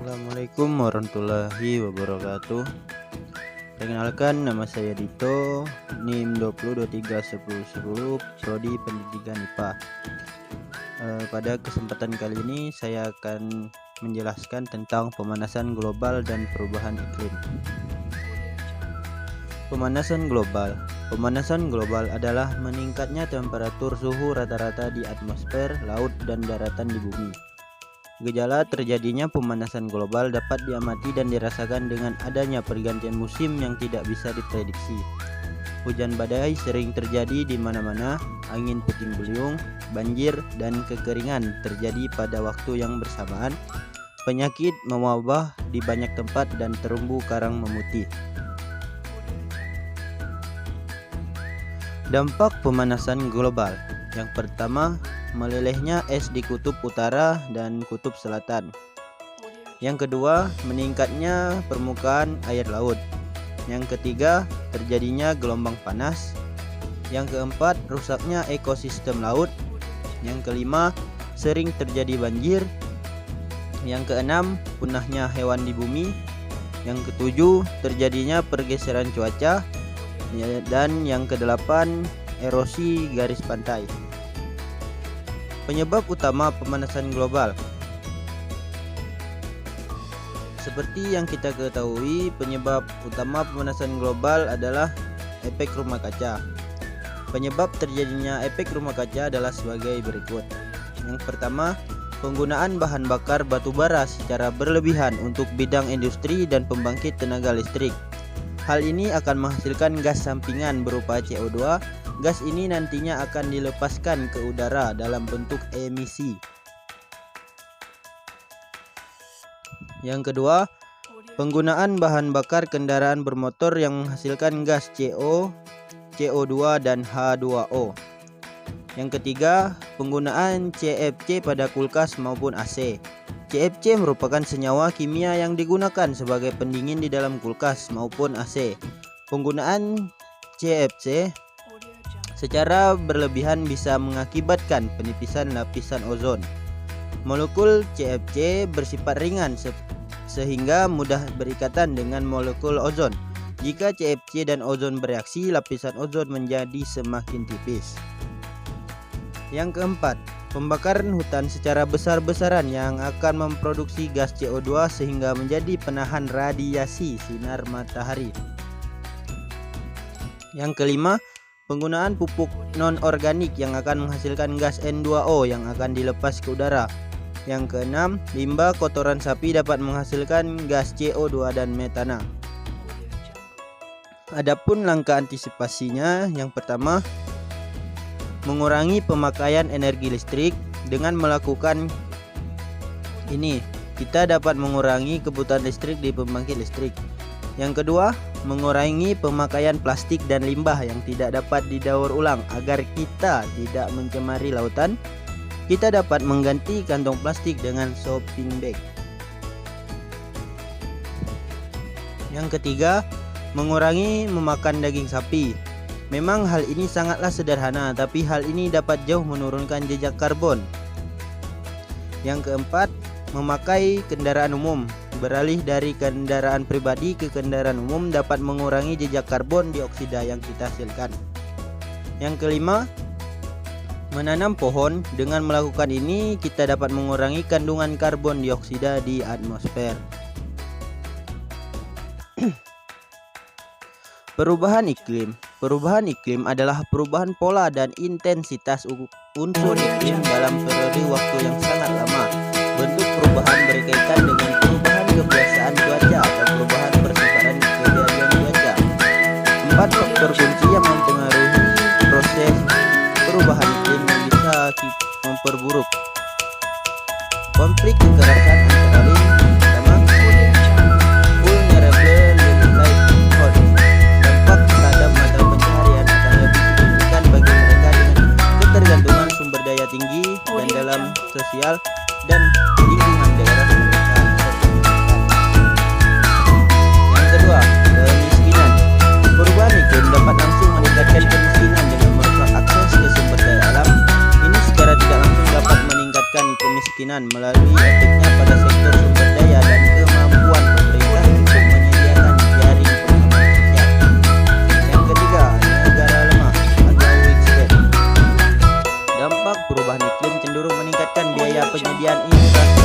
Assalamualaikum warahmatullahi wabarakatuh. Perkenalkan, nama saya Dito, NIM 20231010, Prodi Pendidikan IPA. Pada kesempatan kali ini saya akan menjelaskan tentang pemanasan global dan perubahan iklim. Pemanasan global. Pemanasan global adalah meningkatnya temperatur suhu rata-rata di atmosfer, laut, dan daratan di bumi. Gejala terjadinya pemanasan global dapat diamati dan dirasakan dengan adanya pergantian musim yang tidak bisa diprediksi. Hujan badai sering terjadi di mana-mana, angin puting beliung, banjir, dan kekeringan terjadi pada waktu yang bersamaan. Penyakit mewabah di banyak tempat dan terumbu karang memutih. Dampak pemanasan global. Yang pertama, melelehnya es di kutub utara dan kutub selatan. Yang kedua, meningkatnya permukaan air laut. Yang ketiga, terjadinya gelombang panas. Yang keempat, rusaknya ekosistem laut. Yang kelima, sering terjadi banjir. Yang keenam, punahnya hewan di bumi. Yang ketujuh, terjadinya pergeseran cuaca. Dan yang kedelapan, erosi garis pantai. Penyebab utama pemanasan global. Seperti yang kita ketahui, penyebab utama pemanasan global adalah efek rumah kaca. Penyebab terjadinya efek rumah kaca adalah sebagai berikut. Yang pertama, penggunaan bahan bakar batu bara secara berlebihan untuk bidang industri dan pembangkit tenaga listrik. Hal ini akan menghasilkan gas sampingan berupa CO2. Gas ini nantinya akan dilepaskan ke udara dalam bentuk emisi. Yang kedua, penggunaan bahan bakar kendaraan bermotor yang menghasilkan gas CO, CO2 dan H2O. Yang ketiga, penggunaan CFC pada kulkas maupun AC. CFC merupakan senyawa kimia yang digunakan sebagai pendingin di dalam kulkas maupun AC. Penggunaan CFC secara berlebihan bisa mengakibatkan penipisan lapisan ozon. Molekul CFC bersifat ringan sehingga mudah berikatan dengan molekul ozon. Jika CFC dan ozon bereaksi, lapisan ozon menjadi semakin tipis. Yang keempat, pembakaran hutan secara besar-besaran yang akan memproduksi gas CO2 sehingga menjadi penahan radiasi sinar matahari. Yang kelima, penggunaan pupuk non-organik yang akan menghasilkan gas N2O yang akan dilepas ke udara. Yang keenam, limbah kotoran sapi dapat menghasilkan gas CO2 dan metana. Adapun langkah antisipasinya, yang pertama, mengurangi pemakaian energi listrik. Dengan melakukan ini, kita dapat mengurangi kebutuhan listrik di pembangkit listrik. Yang kedua, mengurangi pemakaian plastik dan limbah yang tidak dapat didaur ulang agar kita tidak mencemari lautan. Kita dapat mengganti kantong plastik dengan shopping bag. Yang ketiga, mengurangi memakan daging sapi. Memang hal ini sangatlah sederhana, tapi hal ini dapat jauh menurunkan jejak karbon. Yang keempat, memakai kendaraan umum. Beralih dari kendaraan pribadi ke kendaraan umum dapat mengurangi jejak karbon dioksida yang kita hasilkan. Yang kelima, menanam pohon. Dengan melakukan ini, kita dapat mengurangi kandungan karbon dioksida di atmosfer. Perubahan iklim. Perubahan iklim adalah perubahan pola dan intensitas unsur iklim dalam periode waktu yang sangat lama. Bentuk perubahan berkaitan dengan perubahan kebiasaan cuaca atau perubahan persebaran kejadian cuaca. 4 faktor kunci yang mempengaruhi proses perubahan iklim yang bisa memperburuk. Konflik kekerasan antara lain. Pertama, vulnerable livelihood. Dampak terhadap mata pencaharian akan lebih signifikan bagi mereka dengan ketergantungan sumber daya tinggi dan dalam sosial dan lingkungan daerah mereka. Yang kedua, kemiskinan. Perubahan iklim dapat langsung meningkatkan kemiskinan dengan merusak akses ke sumber daya alam. Ini secara tidak langsung dapat meningkatkan kemiskinan melalui efeknya pada sektor sumber daya dan penyediaan infrastruktur